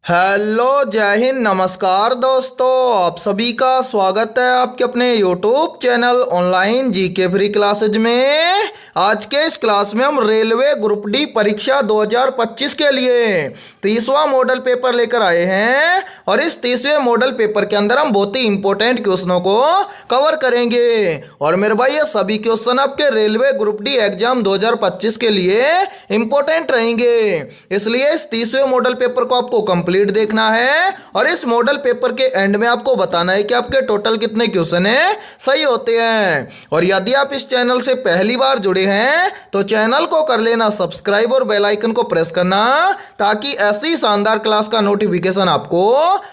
Hello, जय हिंद, नमस्कार दोस्तों। आप सभी का स्वागत है आपके अपने YouTube channel online GK free classes में। आज के इस क्लास में हम रेलवे ग्रुप डी परीक्षा 2025 के लिए 30वां मॉडल पेपर लेकर आए हैं और इस 30वें मॉडल पेपर के अंदर हम बहुत ही इंपॉर्टेंट क्वेश्चनों को कवर करेंगे। और मेरे भाई, ये सभी क्वेश्चन आपके रेलवे ग्रुप डी एग्जाम 2025 के लिए इंपॉर्टेंट रहेंगे, इसलिए इस 30वें मॉडल पेपर को आपको कंप्लीट देखना है और इस मॉडल पेपर के एंड में आपको बताना है कि आपके टोटल कितने क्वेश्चन है सही होते हैं। और यदि आप इस चैनल से पहली बार जुड़े हैं तो चैनल को कर लेना सब्सक्राइब और बेल आइकन को प्रेस करना, ताकि ऐसी शानदार क्लास का नोटिफिकेशन आपको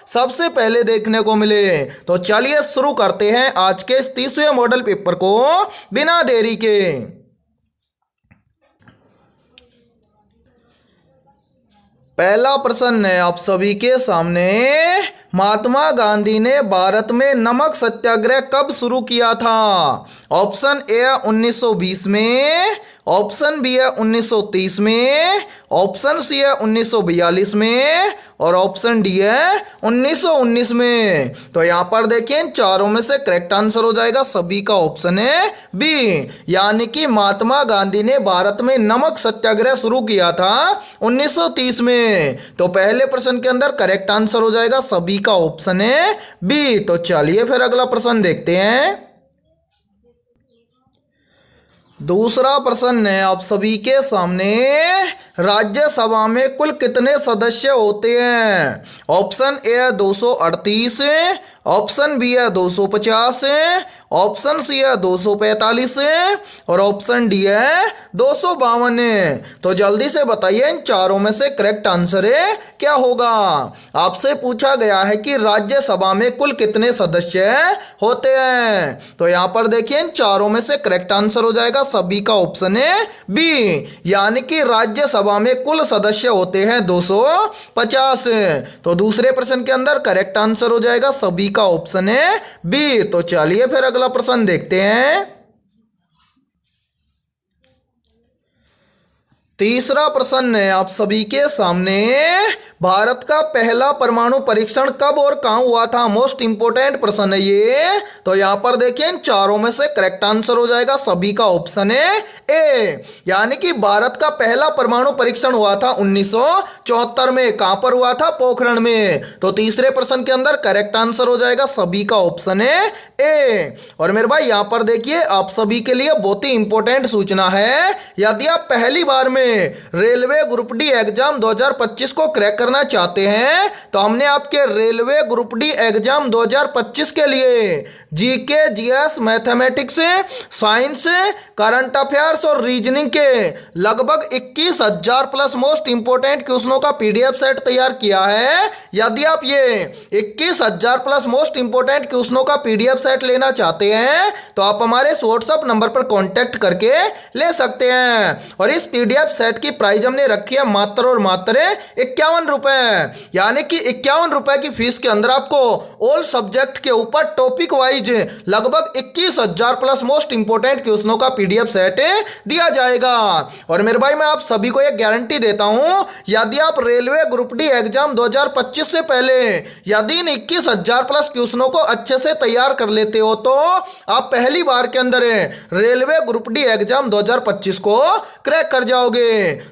सबसे पहले देखने को मिले। तो चलिए शुरू करते हैं आज के इस 30वें मॉडल पेपर को बिना देरी के। पहला प्रश्न है आप सभी के सामने, महात्मा गांधी ने भारत में नमक सत्याग्रह कब शुरू किया था? ऑप्शन ए 1920 में, ऑप्शन बी है 1930 में, ऑप्शन सी है 1942 में और ऑप्शन डी है 1919 में। तो यहाँ पर देखिए, इन चारों में से करेक्ट आंसर हो जाएगा सभी का ऑप्शन है बी, यानी कि महात्मा गांधी ने भारत में नमक सत्याग्रह शुरू किया था 1930 में। तो पहले प्रश्न के अंदर करेक्ट आंसर हो जाएगा सभी का ऑप्शन है बी। तो चलिए फिर अगला प्रश्न देखते हैं। दूसरा प्रश्न है आप सभी के सामने, राज्यसभा में कुल कितने सदस्य होते हैं? ऑप्शन ए है 238, ऑप्शन बी है 250, ऑप्शन सी है 245 और ऑप्शन डी है 252। तो जल्दी से बताइए, इन चारों में से करेक्ट आंसर है क्या होगा? आपसे पूछा गया है कि राज्यसभा में कुल कितने सदस्य होते हैं। तो यहाँ पर देखिए, इन चारों में से करेक्ट आंसर हो जाएगा सभी का ऑप्शन है बी, यानी कि राज्यसभा में कुल सदस्य होते हैं 250। तो दूसरे प्रश्न के अंदर करेक्ट आंसर हो जाएगा सभी का ऑप्शन है बी। तो चलिए फिर अगला प्रश्न देखते हैं। तीसरा प्रश्न है आप सभी के सामने, भारत का पहला परमाणु परीक्षण कब और कहां हुआ था? मोस्ट इंपोर्टेंट प्रश्न है ये। तो यहां पर देखिए, इन चारों में से करेक्ट आंसर हो जाएगा सभी का ऑप्शन है ए, यानी कि भारत का पहला परमाणु परीक्षण हुआ था 1974 में। कहां पर हुआ था? पोखरण में। तो तीसरे प्रश्न के अंदर करेक्ट आंसर हो जाएगा सभी का ऑप्शन है ए। और मेरे भाई, यहां पर देखिए, आप सभी के लिए बहुत ही इंपॉर्टेंट सूचना है। यदि आप पहली बार में रेलवे ग्रुप डी एग्जाम 2025 को क्रैक करना चाहते हैं तो हमने आपके रेलवे ग्रुप डी एग्जाम 2025 के लिए GK, GS, mathematics, science, current affairs और रीजनिंग के लगभग 21,000 प्लस मोस्ट इंपोर्टेंट क्वेश्चनों का पीडीएफ सेट तैयार किया है। यदि आप ये 21,000 प्लस मोस्ट इंपोर्टेंट क्वेश्चनों का पीडीएफ सेट लेना चाहते हैं तो आप हमारे व्हाट्सएप नंबर पर कांटेक्ट करके ले सकते हैं। और इस पीडीएफ सेट की प्राइस हमने रखी है मात्र और मात्र 51 रुपए, यानी कि 51 रुपए की फीस के अंदर आपको ऑल सब्जेक्ट के ऊपर टॉपिक वाइज लगभग 21,000 प्लस मोस्ट इंपोर्टेंट क्वेश्चनों का पीडीएफ सेट दिया जाएगा। और मेरे भाई, मैं आप सभी को एक गारंटी देता हूं, यदि आप रेलवे ग्रुप डी एग्जाम 2025 से पहले यदि इन 21,000 प्लस क्वेश्चनों को अच्छे से तैयार कर लेते हो तो आप पहली बार के अंदर रेलवे ग्रुप डी एग्जाम 2025 को क्रैक कर जाओगे।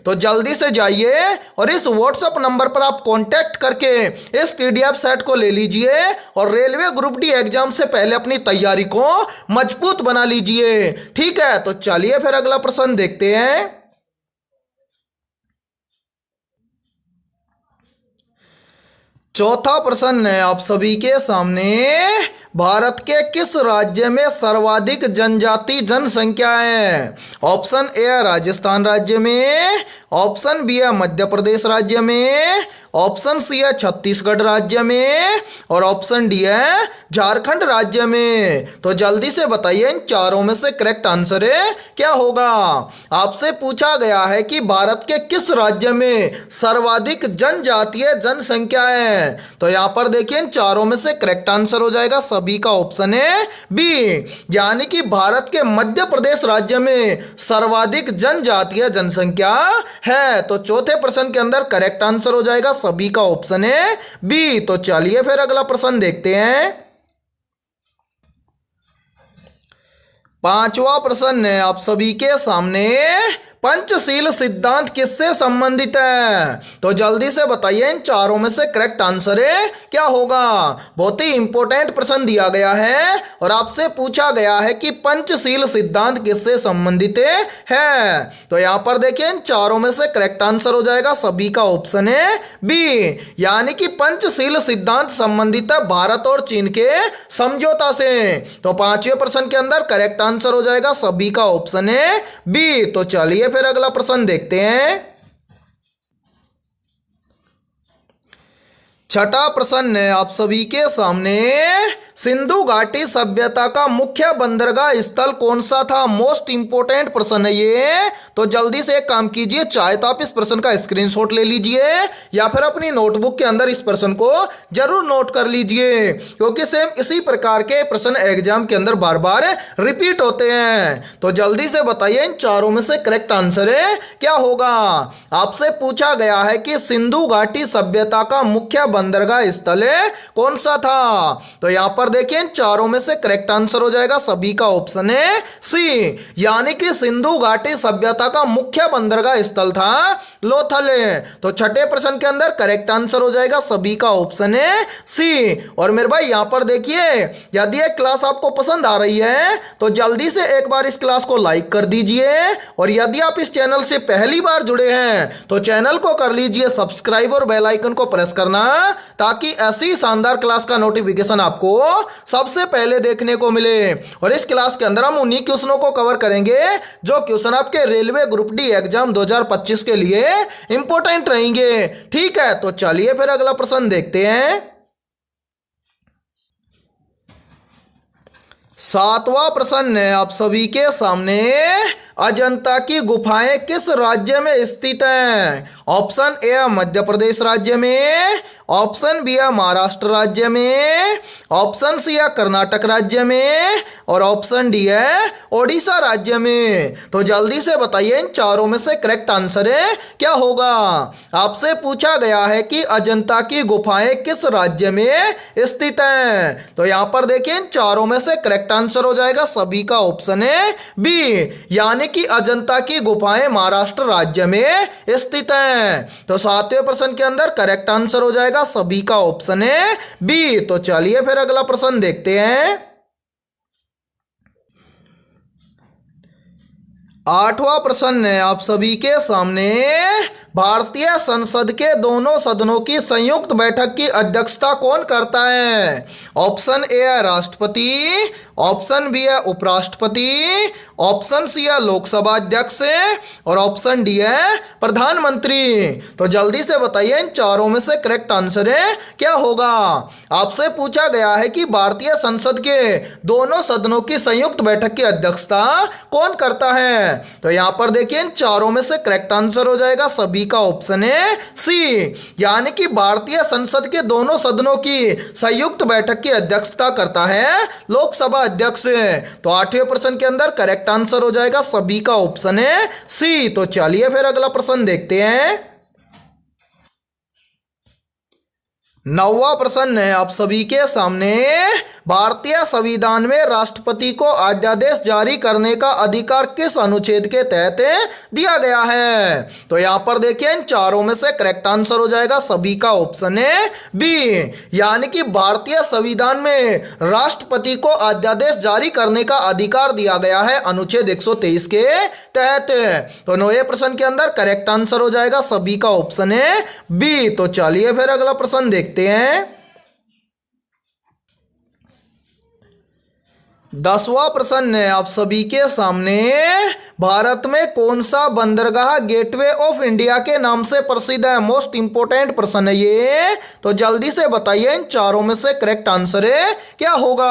तो जल्दी से जाइए और इस व्हाट्सएप नंबर पर आप कांटेक्ट करके इस पीडीएफ सेट को ले लीजिए और रेलवे ग्रुप डी एग्जाम से पहले अपनी तैयारी को मजबूत बना लीजिए। ठीक है, तो चलिए फिर अगला प्रश्न देखते हैं। चौथा प्रश्न है आप सभी के सामने, भारत के किस राज्य में सर्वाधिक जनजाति जनसंख्या है? ऑप्शन ए है राजस्थान राज्य में, ऑप्शन बी है मध्य प्रदेश राज्य में, ऑप्शन सी है छत्तीसगढ़ राज्य में और ऑप्शन डी है झारखंड राज्य में। तो जल्दी से बताइए, इन चारों में से करेक्ट आंसर है क्या होगा? आपसे पूछा गया है कि भारत के किस राज्य में सर्वाधिक जनजातीय जनसंख्या है। तो यहां पर देखिए, इन चारों में से करेक्ट आंसर हो जाएगा सभी का ऑप्शन है बी, यानी कि भारत के मध्य प्रदेश राज्य में सर्वाधिक जनजातीय जनसंख्या है। तो चौथे प्रश्न के अंदर करेक्ट आंसर हो जाएगा सभी का ऑप्शन है बी। तो चलिए फिर अगला प्रश्न देखते हैं। पांचवा प्रश्न है आप सभी के सामने, पंचशील सिद्धांत किससे संबंधित है? तो जल्दी से बताइए इन चारों में से करेक्ट आंसर है क्या होगा। बहुत ही इंपॉर्टेंट प्रश्न दिया गया है और आपसे पूछा गया है कि पंचशील सिद्धांत किससे संबंधित है। तो यहां पर देखिए इन चारों में से करेक्ट आंसर हो जाएगा सभी का ऑप्शन है बी, यानी कि पंचशील सिद्धांत संबंधित है भारत और चीन के समझौता से। तो पांचवें प्रश्न के अंदर करेक्ट आंसर हो जाएगा सभी का ऑप्शन है बी। तो चलिए फिर अगला प्रश्न देखते हैं। छठा प्रश्न है आप सभी के सामने, सिंधु घाटी सभ्यता का मुख्य बंदरगाह स्थल कौन सा था? मोस्ट इंपोर्टेंट प्रश्न है ये। तो जल्दी से एक काम कीजिए, चाहे तो आप इस प्रश्न का स्क्रीनशॉट ले लीजिए या फिर अपनी नोटबुक के अंदर इस प्रश्न को जरूर नोट कर लीजिए, क्योंकि सेम इसी प्रकार के प्रश्न एग्जाम के अंदर बार बार रिपीट होते हैं। तो जल्दी से बताइए इन चारों में से करेक्ट आंसर है क्या होगा। आपसे पूछा गया है कि सिंधु घाटी सभ्यता का मुख्य बंदरगाह स्थल कौन सा था। तो यहां पर देखिए इन चारों में से करेक्ट आंसर हो जाएगा सभी का ऑप्शन है सी, यानी कि सिंधु घाटी सभ्यता का मुख्य बंदरगाह स्थल था लोथल। तो छठे प्रश्न के अंदर करेक्ट आंसर हो जाएगा सभी का ऑप्शन है सी। और मेरे भाई यहां पर देखिए, यदि ये क्लास आपको पसंद आ रही है तो जल्दी से एक बार इस क्लास को लाइक कर दीजिए, और यदि आप इस चैनल से पहली बार जुड़े हैं तो चैनल को कर लीजिए सब्सक्राइब और बेल आइकन को प्रेस करना, ताकि ऐसी शानदार क्लास का नोटिफिकेशन आपको सबसे पहले देखने को मिले। और इस क्लास के अंदर हम उन्हीं क्वेश्चनों को कवर करेंगे जो क्वेश्चन आपके रेलवे ग्रुप डी एग्जाम 2025 के लिए इंपॉर्टेंट रहेंगे। ठीक है, तो चलिए फिर अगला प्रश्न देखते हैं। सातवां प्रश्न है आप सभी के सामने, अजंता की गुफाएं किस राज्य में स्थित हैं? ऑप्शन ए है मध्य प्रदेश राज्य में, ऑप्शन बी है महाराष्ट्र राज्य में, ऑप्शन सी है कर्नाटक राज्य में, और ऑप्शन डी है ओडिशा राज्य में। तो जल्दी से बताइए इन चारों में से करेक्ट आंसर है क्या होगा। आपसे पूछा गया है कि अजंता की गुफाएं किस राज्य में स्थित हैं। तो यहां पर देखिए इन चारों में से करेक्ट आंसर हो जाएगा सभी का ऑप्शन है बी, यानी कि अजंता की गुफाएं महाराष्ट्र राज्य में स्थित हैं। तो सातवें प्रश्न के अंदर करेक्ट आंसर हो जाएगा सभी का ऑप्शन है बी। तो चलिए फिर अगला प्रश्न देखते हैं। आठवां प्रश्न है आप सभी के सामने, भारतीय संसद के दोनों सदनों की संयुक्त बैठक की अध्यक्षता कौन करता है? ऑप्शन ए है राष्ट्रपति, ऑप्शन बी है उपराष्ट्रपति, ऑप्शन सी है लोकसभा अध्यक्ष, और ऑप्शन डी है प्रधानमंत्री। तो जल्दी से बताइए इन चारों में से करेक्ट आंसर है क्या होगा। आपसे पूछा गया है कि भारतीय संसद के दोनों सदनों की संयुक्त बैठक की अध्यक्षता कौन करता है। तो यहां पर देखिए इन चारों में से करेक्ट आंसर हो जाएगा सभी का ऑप्शन है सी, यानी कि भारतीय संसद के दोनों सदनों की संयुक्त बैठक की अध्यक्षता करता है लोकसभा अध्यक्ष। तो आठवें प्रश्न के अंदर करेक्ट आंसर हो जाएगा सभी का ऑप्शन है सी। तो चलिए फिर अगला प्रश्न देखते हैं। नौवां प्रश्न है आप सभी के सामने, भारतीय संविधान में राष्ट्रपति को अध्यादेश जारी करने का अधिकार किस अनुच्छेद के तहत दिया गया है? तो यहां पर देखिए इन चारों में से करेक्ट आंसर हो जाएगा सभी का ऑप्शन है बी, यानी कि भारतीय संविधान में राष्ट्रपति को अध्यादेश जारी करने का अधिकार दिया गया है अनुच्छेद 123 के तहत। तो नौवें प्रश्न के अंदर करेक्ट आंसर हो जाएगा सभी का ऑप्शन है बी। तो चलिए फिर अगला प्रश्न देखते हैं। 10वां प्रश्न है आप सभी के सामने, भारत में कौन सा बंदरगाह गेटवे ऑफ इंडिया के नाम से प्रसिद्ध है? मोस्ट इंपोर्टेंट प्रश्न है ये। तो जल्दी से बताइए इन चारों में से करेक्ट आंसर है क्या होगा।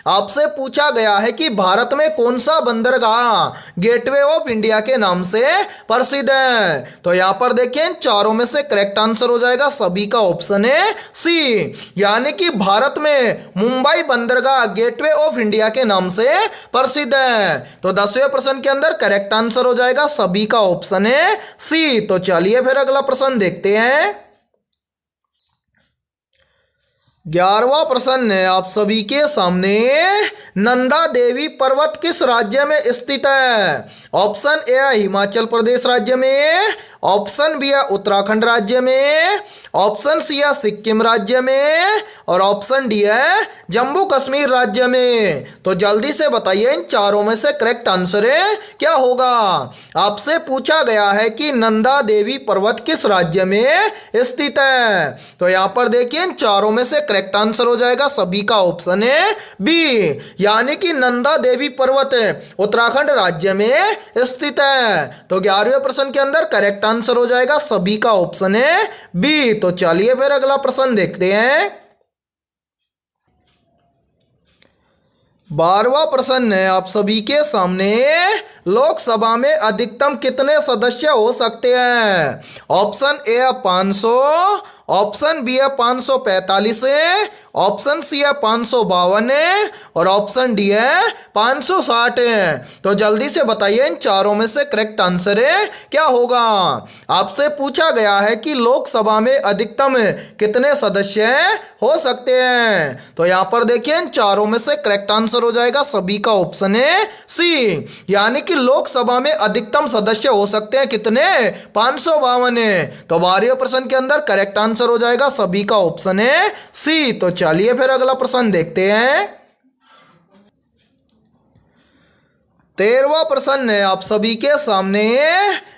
आपसे पूछा गया है कि भारत में कौन सा बंदरगाह गेटवे ऑफ इंडिया के नाम से प्रसिद्ध है। तो यहां पर देखिए इन चारों में से करेक्ट आंसर हो जाएगा सभी का ऑप्शन है सी, यानी कि भारत में मुंबई बंदरगाह गेटवे ऑफ इंडिया के नाम से प्रसिद्ध है। तो 10वें प्रश्न के अंदर करेक्ट आंसर हो जाएगा सभी का ऑप्शन है सी। तो चलिए फिर अगला प्रश्न देखते हैं। 11वां प्रश्न है आप सभी के सामने, नंदा देवी पर्वत किस राज्य में स्थित है? ऑप्शन ए है हिमाचल प्रदेश राज्य में, ऑप्शन बी है उत्तराखंड राज्य में, ऑप्शन सी है सिक्किम राज्य में और ऑप्शन डी है जम्मू कश्मीर राज्य में। तो जल्दी से बताइए इन चारों में से करेक्ट आंसर है क्या होगा। आपसे पूछा गया है कि नंदा देवी पर्वत किस राज्य में स्थित है। तो यहां पर देखिए इन चारों में से करेक्ट आंसर हो जाएगा सभी का ऑप्शन है बी, यानी कि नंदा देवी पर्वत उत्तराखंड राज्य में स्थित है। तो 11वें प्रश्न के अंदर करेक्ट आंसर हो जाएगा सभी का ऑप्शन है बी। तो चलिए फिर अगला प्रश्न देखते हैं। 12वां प्रश्न है आप सभी के सामने, लोकसभा में अधिकतम कितने सदस्य हो सकते हैं? ऑप्शन ए है 500, ऑप्शन बी है 545 है, ऑप्शन सी है 552 है और ऑप्शन डी है 560 है। तो जल्दी से बताइए इन चारों में से करेक्ट आंसर है क्या होगा। आपसे पूछा गया है कि लोकसभा में अधिकतम कितने सदस्य हो सकते हैं। तो यहां पर देखिए इन चारों में से करेक्ट आंसर हो जाएगा सभी का ऑप्शन है सी, यानी कि लोकसभा में अधिकतम सदस्य हो सकते हैं कितने? 552। तो 12वें प्रश्न के अंदर करेक्ट आंसर हो जाएगा सभी का ऑप्शन है सी। तो चलिए फिर अगला प्रश्न देखते हैं। 13वां प्रश्न है आप सभी के सामने,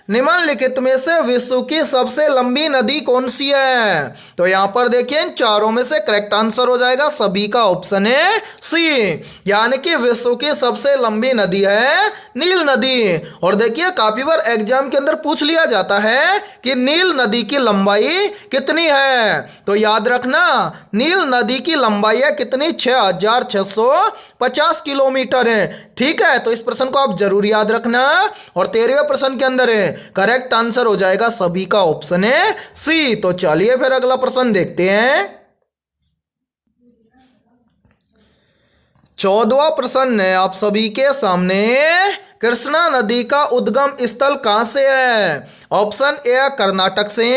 निम्नलिखित में से विश्व की सबसे लंबी नदी कौन सी है? तो यहां पर देखिए इन चारों में से करेक्ट आंसर हो जाएगा सभी का ऑप्शन है सी, यानी कि विश्व की सबसे लंबी नदी है नील नदी। और देखिए काफी बार एग्जाम के अंदर पूछ लिया जाता है कि नील नदी की लंबाई कितनी है। तो याद रखना नील नदी की लंबाई है कितनी? 6650 किलोमीटर है। ठीक है, तो इस प्रश्न को आप जरूर याद रखना। और 13वें प्रश्न के अंदर करेक्ट आंसर हो जाएगा सभी का ऑप्शन है सी। तो चलिए फिर अगला प्रश्न देखते हैं। 14वां प्रश्न है आप सभी के सामने, कृष्णा नदी का उद्गम स्थल कहां से है? ऑप्शन ए है कर्नाटक से,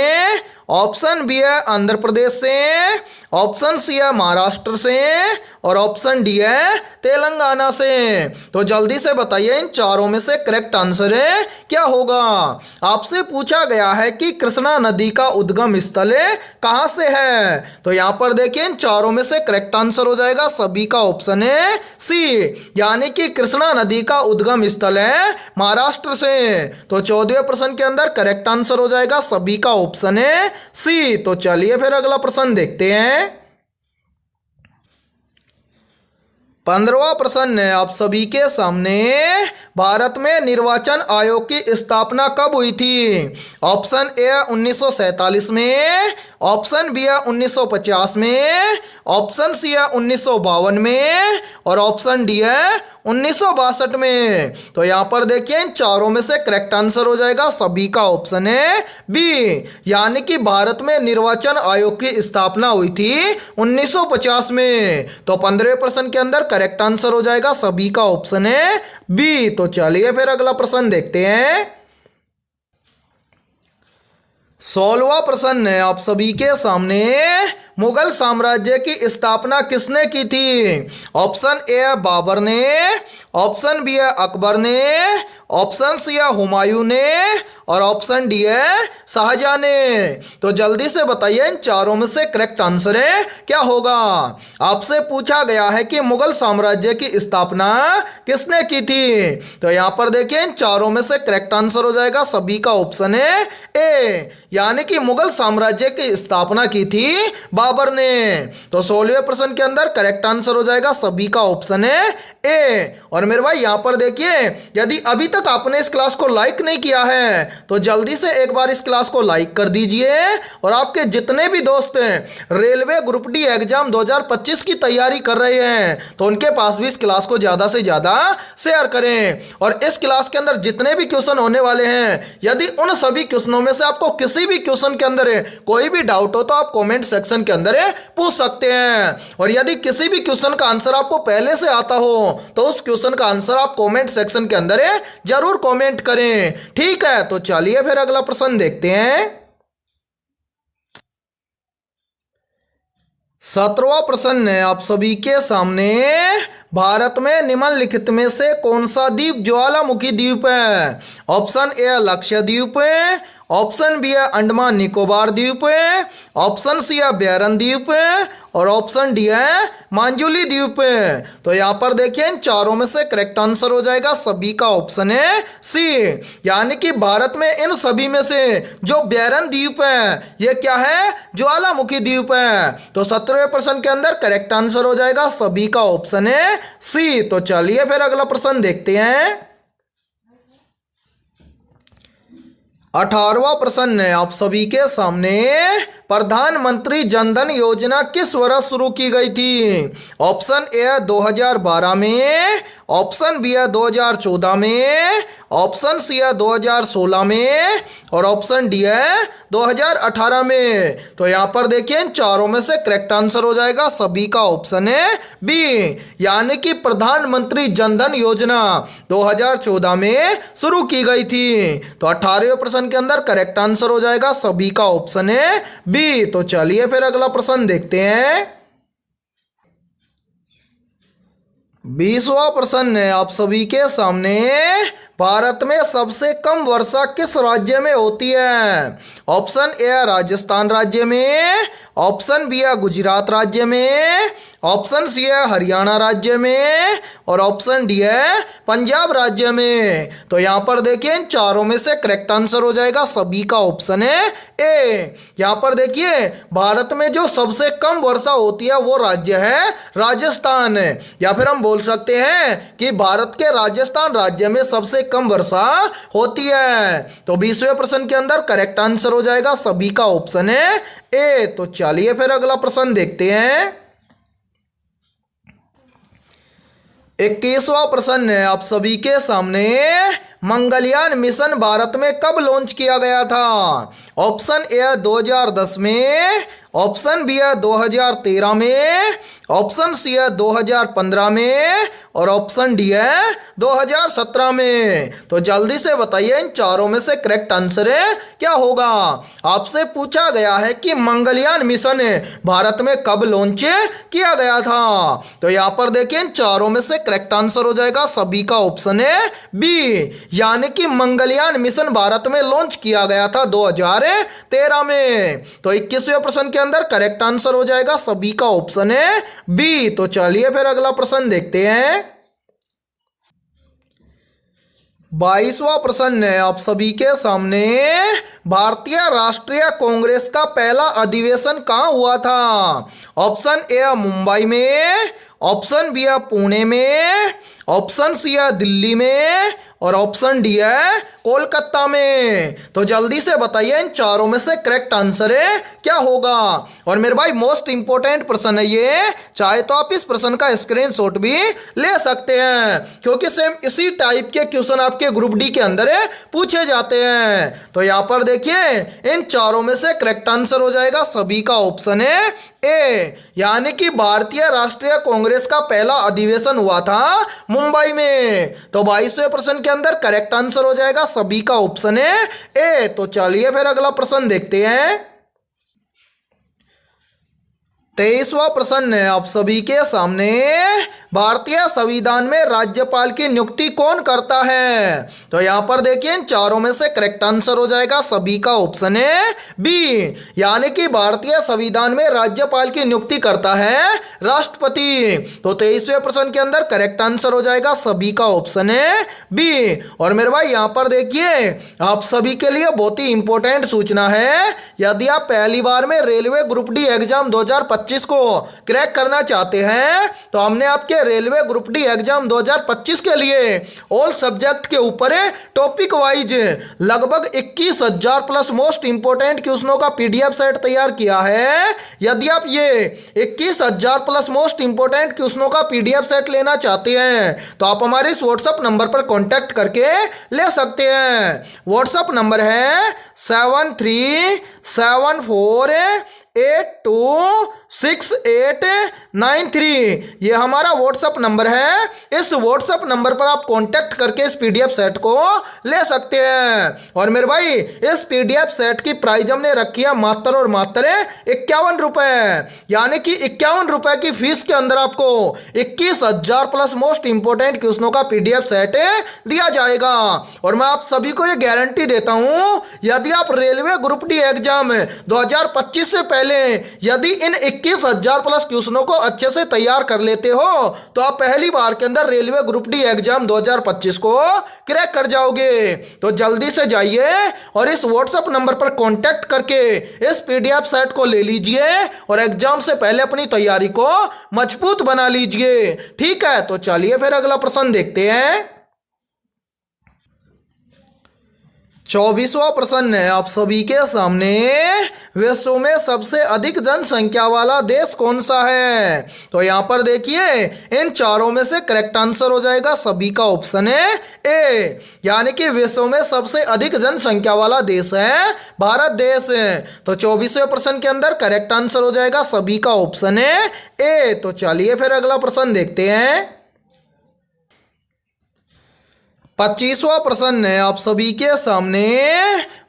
ऑप्शन बी है आंध्र प्रदेश से, ऑप्शन सी है महाराष्ट्र से और ऑप्शन डी है तेलंगाना से। तो जल्दी से बताइए इन चारों में से करेक्ट आंसर है क्या होगा। आपसे पूछा गया है कि कृष्णा नदी का उद्गम स्थल कहां से है। तो यहां पर देखिए इन चारों में से करेक्ट आंसर हो जाएगा सभी का ऑप्शन है सी, यानी कि कृष्णा नदी का उद्गम स्थल है महाराष्ट्र से। तो 14वें प्रश्न के अंदर करेक्ट आंसर हो जाएगा सभी का ऑप्शन है सी। तो चलिए फिर अगला प्रश्न देखते हैं। 15वां प्रश्न है आप सभी के सामने, भारत में निर्वाचन आयोग की स्थापना कब हुई थी? ऑप्शन ए 1947 में, ऑप्शन बी है 1950 में, ऑप्शन सी है 1952 में और ऑप्शन डी है 1962 में। तो यहां पर देखिए इन चारों में से करेक्ट आंसर हो जाएगा सभी का ऑप्शन है बी, यानी कि भारत में निर्वाचन आयोग की स्थापना हुई थी 1950 में। तो 15वें प्रश्न के अंदर करेक्ट आंसर हो जाएगा सभी का ऑप्शन है बी। तो चलिए फिर अगला प्रश्न देखते हैं। 16वां प्रश्न है आप सभी के सामने, मुगल साम्राज्य की स्थापना किसने की थी? ऑप्शन ए है बाबर ने, ऑप्शन बी है अकबर ने, ऑप्शन सी है हुमायूं ने और ऑप्शन डी है शाहजहां ने। तो जल्दी से बताइए इन चारों में से करेक्ट आंसर है क्या होगा। आपसे पूछा गया है कि मुगल साम्राज्य की स्थापना किसने की थी। तो यहां पर देखिए इन चारों में से करेक्ट आंसर हो जाएगा सभी का ऑप्शन है ए, यानी कि मुगल साम्राज्य की स्थापना की थी बाबर ने। तो 16वें प्रश्न के अंदर करेक्ट आंसर हो जाएगा सभी का ऑप्शन है ए। और मेरे भाई यहां पर देखिए, यदि अभी तक आपने इस क्लास को लाइक नहीं किया है तो जल्दी से एक बार इस क्लास को लाइक कर दीजिए। और आपके जितने भी दोस्त हैं रेलवे ग्रुप डी एग्जाम 2025 की तैयारी कर रहे हैं तो उनके पास भी इस क्लास को ज्यादा से ज्यादा शेयर करें। और इस क्लास के अंदर जितने भी क्वेश्चन होने वाले हैं, यदि उन सभी क्वेश्चनों में से आपको किसी भी क्वेश्चन के अंदर कोई भी डाउट हो तो आप कमेंट सेक्शन के अंदर पूछ सकते हैं। और यदि किसी भी क्वेश्चन का आंसर आपको पहले से आता हो तो उस क्वेश्चन का आंसर आप कमेंट सेक्शन के अंदर जरूर कमेंट करें। ठीक है, तो चलिए फिर अगला प्रश्न देखते हैं। 17वां प्रश्न है आप सभी के सामने। भारत में निम्नलिखित में से कौन सा द्वीप ज्वालामुखी द्वीप है? ऑप्शन ए लक्षद्वीप है, ऑप्शन बी है अंडमान निकोबार द्वीप है, ऑप्शन सी है बैरन द्वीप है और ऑप्शन डी है मांजुली द्वीप है। तो यहाँ पर देखिए इन चारों में से करेक्ट आंसर हो जाएगा सभी का ऑप्शन है सी, यानी कि भारत में इन सभी में से जो बैरन द्वीप है ये क्या है? ज्वालामुखी द्वीप है। तो 17वें प्रश्न के अंदर करेक्ट आंसर हो जाएगा सभी का ऑप्शन है सी। तो चलिए फिर अगला प्रश्न देखते हैं। 18वां प्रश्न है आप सभी के सामने। प्रधानमंत्री जनधन योजना किस वर्ष शुरू की गई थी? ऑप्शन ए है 2012 में, ऑप्शन बी है 2014 में, ऑप्शन सी है 2016 में और ऑप्शन डी है 2018 में। तो यहाँ पर देखिए इन चारों में से करेक्ट आंसर हो जाएगा सभी का ऑप्शन है बी, यानी कि प्रधानमंत्री जनधन योजना 2014 में शुरू की गई थी। तो 18वें प्रश्न के अंदर करेक्ट आंसर हो जाएगा सभी का ऑप्शन है बी। तो चलिए फिर अगला प्रश्न देखते हैं। 20वां प्रश्न है आप सभी के सामने। भारत में सबसे कम वर्षा किस राज्य में होती है? ऑप्शन ए है राजस्थान राज्य में, ऑप्शन बी है गुजरात राज्य में, ऑप्शन सी है हरियाणा राज्य में और ऑप्शन डी है पंजाब राज्य में। तो यहाँ पर देखिए इन चारों में से करेक्ट आंसर हो जाएगा सभी का ऑप्शन है ए। यहाँ पर देखिए भारत में जो सबसे कम वर्षा होती है वो राज्य है राजस्थान, या फिर हम बोल सकते हैं कि भारत के राजस्थान राज्य में सबसे कम वर्षा होती है। तो 20वें प्रश्न के अंदर करेक्ट आंसर हो जाएगा सभी का ऑप्शन है ए। तो चलिए फिर अगला प्रश्न देखते हैं। 21वां प्रश्न है आप सभी के सामने। मंगलयान मिशन भारत में कब लॉन्च किया गया था? ऑप्शन ए है 2010 में, ऑप्शन बी है 2013 में, ऑप्शन सी है 2015 में और ऑप्शन डी है 2017 में। तो जल्दी से बताइए इन चारों में से करेक्ट आंसर है क्या होगा? आपसे पूछा गया है कि मंगलयान मिशन भारत में कब लॉन्च किया गया था। तो यहाँ पर देखिए इन चारों में से करेक्ट आंसर हो जाएगा सभी का ऑप्शन है बी, यानी कि मंगलयान मिशन भारत में लॉन्च किया गया था 2013 में। तो 21वें प्रश्न के अंदर करेक्ट आंसर हो जाएगा सभी का ऑप्शन है बी। तो चलिए फिर अगला प्रश्न देखते हैं। 22वां प्रश्न है आप सभी के सामने। भारतीय राष्ट्रीय कांग्रेस का पहला अधिवेशन कहाँ हुआ था? ऑप्शन ए है मुंबई में, ऑप्शन बी है पुणे में, ऑप्शन सी है दिल्ली में और ऑप्शन डी है कोलकाता में। तो जल्दी से बताइए इन चारों में से करेक्ट आंसर है क्या होगा? और मेरे भाई मोस्ट इंपोर्टेंट प्रश्न है ये, चाहे तो आप इस प्रश्न का स्क्रीनशॉट भी ले सकते हैं, क्योंकि सेम इसी टाइप के क्वेश्चन आपके ग्रुप डी के अंदर पूछे जाते हैं। तो यहाँ पर देखिए इन चारों में से करेक्ट आंसर हो जाएगा सभी का ऑप्शन है ए, यानी कि भारतीय राष्ट्रीय कांग्रेस का पहला अधिवेशन हुआ था मुंबई में। तो 22वें प्रश्न के अंदर करेक्ट आंसर हो जाएगा सभी का ऑप्शन है ए। तो चलिए फिर अगला प्रश्न देखते हैं। 23वां प्रश्न है आप सभी के सामने। भारतीय संविधान में राज्यपाल की नियुक्ति कौन करता है? तो यहाँ पर देखिए इन चारों में से करेक्ट आंसर हो जाएगा सभी का ऑप्शन है बी, यानी कि भारतीय संविधान में राज्यपाल की नियुक्ति करता है राष्ट्रपति। तो 23वें प्रश्न के अंदर करेक्ट आंसर हो जाएगा सभी का ऑप्शन है बी। और मेरे भाई यहाँ पर देखिए आप सभी के लिए बहुत ही इंपॉर्टेंट सूचना है। यदि आप पहली बार में रेलवे ग्रुप डी एग्जाम 2025 को क्रैक करना चाहते हैं तो हमने आपके रेलवे ग्रुप डी एग्जाम 2025 के लिए ऑल सब्जेक्ट के ऊपर टॉपिक वाइज लगभग 21,000 प्लस मोस्ट इंपोर्टेंट क्वेश्चनों का पीडीएफ सेट तैयार किया है। यदि आप ये 21,000 प्लस मोस्ट इंपोर्टेंट क्वेश्चनों का पीडीएफ सेट लेना चाहते हैं तो आप हमारे इस व्हाट्सएप नंबर पर कॉन्टैक्ट करके ले सकते हैं। व्हाट्सएप नंबर है 7374 826893 ये हमारा व्हाट्सअप नंबर है। इस व्हाट्सअप नंबर पर आप कांटेक्ट करके इस पीडीएफ सेट को ले सकते हैं। और मेरे भाई इस पीडीएफ सेट की प्राइस हमने रखी है मात्र और मात्र 51 रुपए, यानी कि 51 रुपए की फीस के अंदर आपको 21,000 प्लस मोस्ट इंपोर्टेंट क्वेश्चनों का पीडीएफ सेट दिया जाएगा। और मैं आप सभी को ये गारंटी देता हूं, यदि आप रेलवे ग्रुप डी एग्जाम 2025 से पहले यदि इन 21,000 प्लस क्वेश्चनों को अच्छे से तैयार कर लेते हो तो आप पहली बार के अंदर रेलवे ग्रुप डी एग्जाम 2025 को क्रैक कर जाओगे। तो जल्दी से जाइए और इस व्हाट्सएप नंबर पर कांटेक्ट करके इस पीडीएफ सेट को ले लीजिए और एग्जाम से पहले अपनी तैयारी को मजबूत बना लीजिए। ठीक है, तो चलिए फिर अगला प्रश्न देखते हैं। 24वां प्रश्न है आप सभी के सामने, विश्व में सबसे अधिक जनसंख्या वाला देश कौन सा है? तो यहां पर देखिए इन चारों में से करेक्ट आंसर हो जाएगा सभी का ऑप्शन है ए, यानी कि विश्व में सबसे अधिक जनसंख्या वाला देश है भारत देश। तो 24वें प्रश्न के अंदर करेक्ट आंसर हो जाएगा सभी का ऑप्शन है ए। तो चलिए फिर अगला प्रश्न देखते हैं। 25वां प्रश्न है आप सभी के सामने,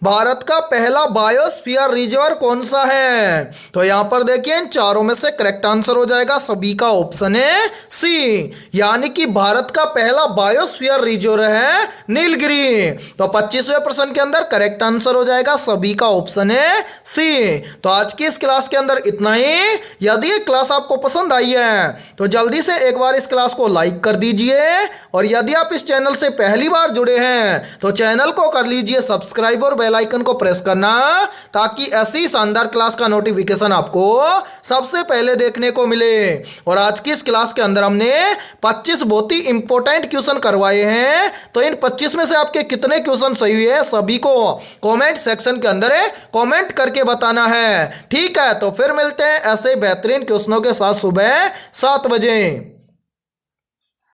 भारत का पहला बायोस्फीयर रिजर्व कौन सा है? तो यहां पर देखिए इन चारों में से करेक्ट आंसर हो जाएगा सभी का ऑप्शन है सी, यानी कि भारत का पहला बायोस्फीयर रिजर्व है नीलगिरी। तो 25वें प्रश्न के अंदर करेक्ट आंसर हो जाएगा सभी का ऑप्शन है सी। तो आज की इस क्लास के अंदर इतना ही। यदि ये क्लास आपको पसंद आई है तो जल्दी से एक बार इस क्लास को लाइक कर दीजिए, और यदि आप इस चैनल से पहली बार जुड़े हैं तो चैनल को कर लीजिए सब्सक्राइब और बेल आइकन को प्रेस करना, ताकि ऐसी शानदार क्लास का नोटिफिकेशन आपको सबसे पहले देखने को मिले। और आज की इस क्लास के अंदर हमने 25 बहुत ही इंपॉर्टेंट क्वेश्चन करवाए हैं। तो इन 25 में से आपके कितने क्वेश्चन सही हुए सभी को कमेंट सेक्शन के अंदर कमेंट करके बताना है। ठीक है, तो फिर मिलते हैं ऐसे बेहतरीन क्वेश्चनों के साथ सुबह 7 बजे।